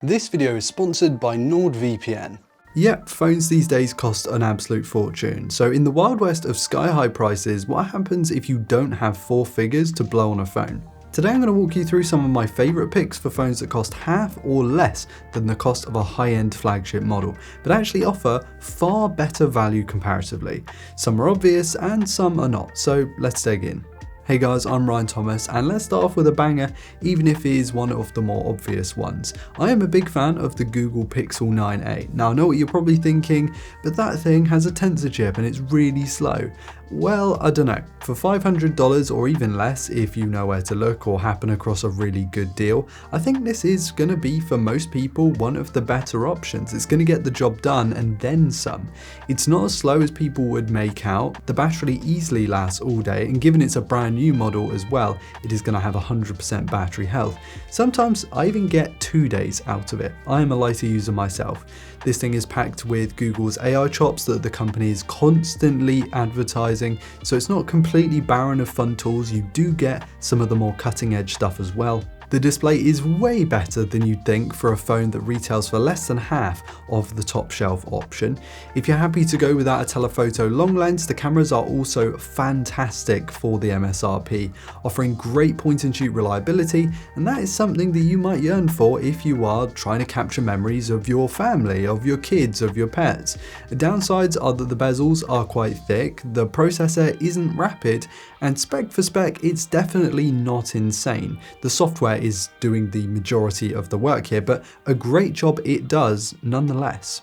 This video is sponsored by NordVPN. Yep, phones these days cost an absolute fortune. So in the wild west of sky-high prices, what happens if you don't have four figures to blow on a phone? Today I'm going to walk you through some of my favourite picks for phones that cost half or less than the cost of a high-end flagship model, but actually offer far better value comparatively. Some are obvious and some are not, so let's dig in. Hey guys, I'm Ryan Thomas, and let's start off with a banger, even if it is one of the more obvious ones. I am a big fan of the Google Pixel 9a. Now I know what you're probably thinking, but that thing has a tensor chip and it's really slow. Well, I don't know. For $500 or even less, if you know where to look or happen across a really good deal, I think this is going to be, for most people, one of the better options. It's going to get the job done and then some. It's not as slow as people would make out. The battery easily lasts all day, and given it's a brand new model as well, it is going to have 100% battery health. Sometimes I even get 2 days out of it. I am a lighter user myself. This thing is packed with Google's AI chops that the company is constantly advertising, so it's not completely barren of fun tools. You do get some of the more cutting edge stuff as well. The display is way better than you'd think for a phone that retails for less than half of the top shelf option. If you're happy to go without a telephoto long lens, the cameras are also fantastic for the MSRP, offering great point and shoot reliability, and that is something that you might yearn for if you are trying to capture memories of your family, of your kids, of your pets. The downsides are that the bezels are quite thick, the processor isn't rapid, and spec for spec, it's definitely not insane. The software is doing the majority of the work here, but a great job it does nonetheless.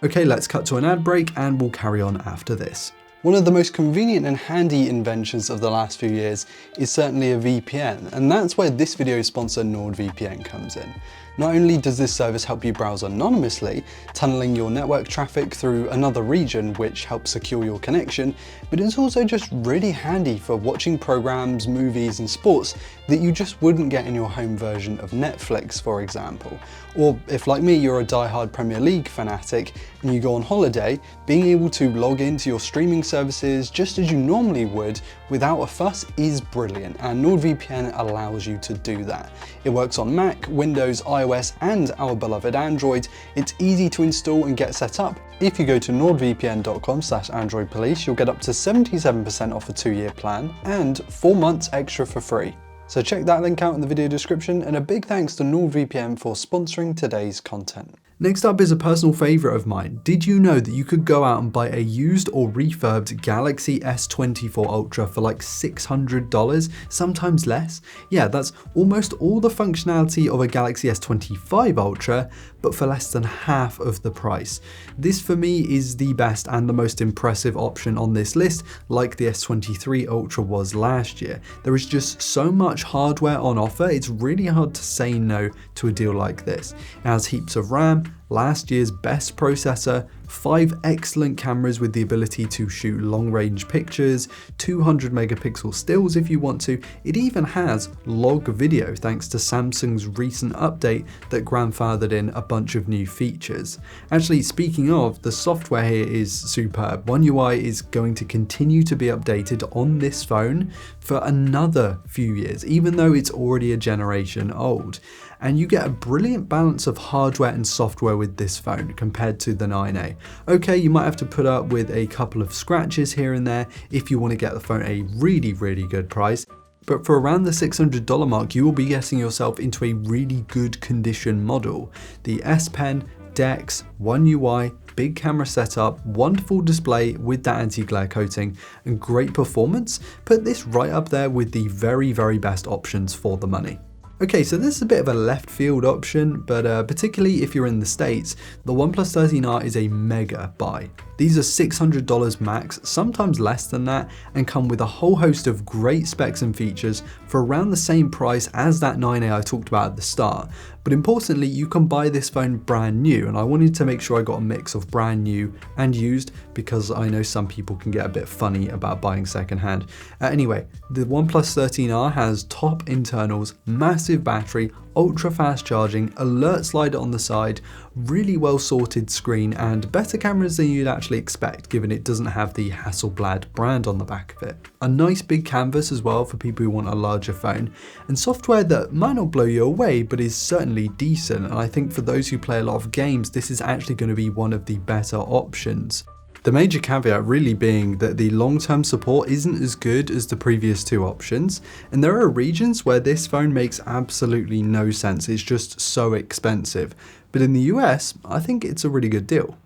Okay, let's cut to an ad break and we'll carry on after this. One of the most convenient and handy inventions of the last few years is certainly a VPN, and that's where this video sponsor NordVPN comes in. Not only does this service help you browse anonymously, tunneling your network traffic through another region which helps secure your connection, but it's also just really handy for watching programs, movies and sports that you just wouldn't get in your home version of Netflix, for example. Or if, like me, you're a die-hard Premier League fanatic and you go on holiday, being able to log into your streaming services just as you normally would without a fuss is brilliant, and NordVPN allows you to do that. It works on Mac, Windows, iOS and our beloved Android. It's easy to install and get set up. If you go to nordvpn.com/androidpolice, you'll get up to 77% off a 2-year plan and 4 months extra for free. So check that link out in the video description, and a big thanks to NordVPN for sponsoring today's content. Next up is a personal favourite of mine. Did you know that you could go out and buy a used or refurbed Galaxy S24 Ultra for like $600, sometimes less? Yeah, that's almost all the functionality of a Galaxy S25 Ultra, but for less than half of the price. This for me is the best and the most impressive option on this list, like the S23 Ultra was last year. There is just so much hardware on offer, it's really hard to say no to a deal like this. It has heaps of RAM, last year's best processor, 5 excellent cameras with the ability to shoot long-range pictures, 200 megapixel stills if you want to. It even has log video thanks to Samsung's recent update that grandfathered in a bunch of new features. Actually, speaking of, the software here is superb. One UI is going to continue to be updated on this phone for another few years, even though it's already a generation old. And you get a brilliant balance of hardware and software with this phone compared to the 9a. Okay, you might have to put up with a couple of scratches here and there if you want to get the phone a really good price, but for around the $600 mark you will be getting yourself into a really good condition model. The S Pen, DeX, One UI, big camera setup, wonderful display with that anti-glare coating, and great performance put this right up there with the very best options for the money. Okay, so this is a bit of a left field option, but particularly if you're in the States, the OnePlus 13R is a mega buy. These are $600 max, sometimes less than that, and come with a whole host of great specs and features for around the same price as that 9A I talked about at the start. But importantly, you can buy this phone brand new, and I wanted to make sure I got a mix of brand new and used because I know some people can get a bit funny about buying secondhand. Anyway, the OnePlus 13R has top internals, massive battery, ultra fast charging, alert slider on the side, really well sorted screen, and better cameras than you'd actually expect given it doesn't have the Hasselblad brand on the back of it. A nice big canvas as well for people who want a larger phone, and software that might not blow you away but is certainly decent, and I think for those who play a lot of games this is actually going to be one of the better options. The major caveat really being that the long-term support isn't as good as the previous two options, and there are regions where this phone makes absolutely no sense, it's just so expensive. But in the US, I think it's a really good deal.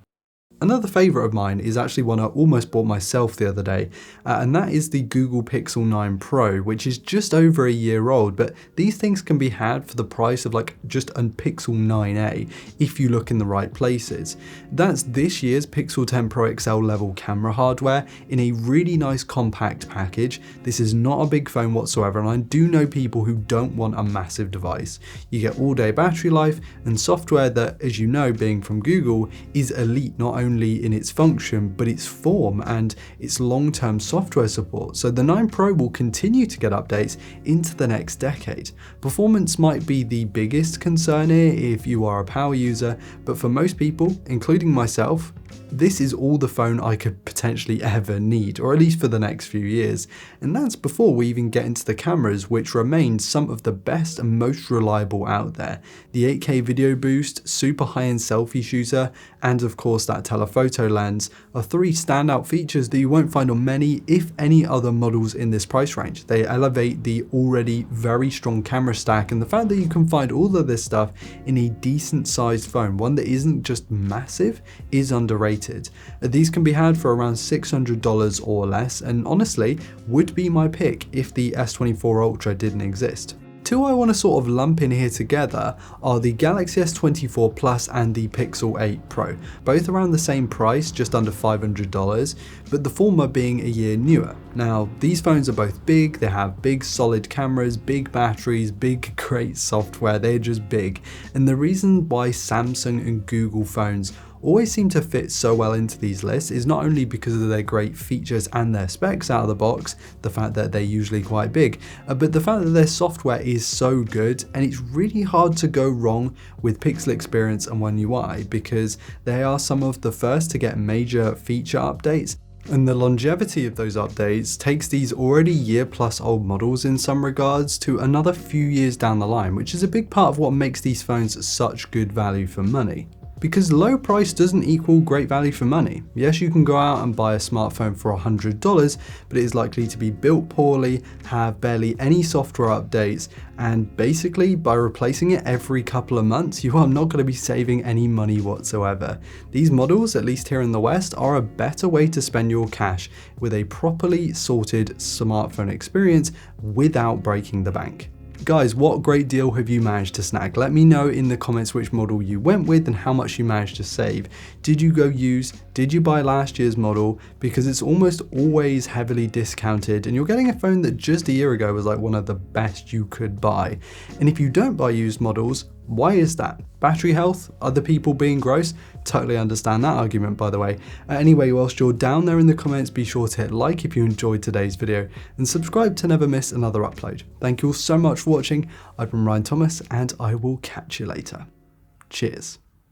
Another favourite of mine is actually one I almost bought myself the other day, and that is the Google Pixel 9 Pro, which is just over a year old, but these things can be had for the price of like just a Pixel 9a if you look in the right places. That's this year's Pixel 10 Pro XL level camera hardware in a really nice compact package. This is not a big phone whatsoever, and I do know people who don't want a massive device. You get all day battery life and software that, as you know, being from Google, is elite not only in its function but its form and its long-term software support, so the 9 Pro will continue to get updates into the next decade. Performance might be the biggest concern here if you are a power user, but for most people, including myself, this is all the phone I could potentially ever need, or at least for the next few years. And that's before we even get into the cameras, which remain some of the best and most reliable out there. The 8K video boost, super high-end selfie shooter, and of course that telephoto lens are three standout features that you won't find on many, if any, other models in this price range. They elevate the already very strong camera stack, and the fact that you can find all of this stuff in a decent sized phone, one that isn't just massive, is underrated. These can be had for around $600 or less, and honestly would be my pick if the S24 Ultra didn't exist. Two I want to sort of lump in here together are the Galaxy S24 Plus and the Pixel 8 Pro, both around the same price, just under $500, but the former being a year newer. Now, these phones are both big, they have big solid cameras, big batteries, big great software, they're just big, and the reason why Samsung and Google phones always seem to fit so well into these lists is not only because of their great features and their specs out of the box, the fact that they're usually quite big, but the fact that their software is so good, and it's really hard to go wrong with Pixel Experience and One UI because they are some of the first to get major feature updates. And the longevity of those updates takes these already year-plus old models in some regards to another few years down the line, which is a big part of what makes these phones such good value for money. Because low price doesn't equal great value for money. Yes, you can go out and buy a smartphone for $100, but it is likely to be built poorly, have barely any software updates, and basically by replacing it every couple of months, you are not going to be saving any money whatsoever. These models, at least here in the West, are a better way to spend your cash with a properly sorted smartphone experience without breaking the bank. Guys, what great deal have you managed to snag? Let me know in the comments which model you went with and how much you managed to save. Did you go used? Did you buy last year's model? Because it's almost always heavily discounted, and you're getting a phone that just a year ago was like one of the best you could buy. And if you don't buy used models, why is that? Battery health? Other people being gross? Totally understand that argument, by the way. Anyway, whilst you're down there in the comments, be sure to hit like if you enjoyed today's video and subscribe to never miss another upload. Thank you all so much for watching. I've been Ryan Thomas, and I will catch you later. Cheers.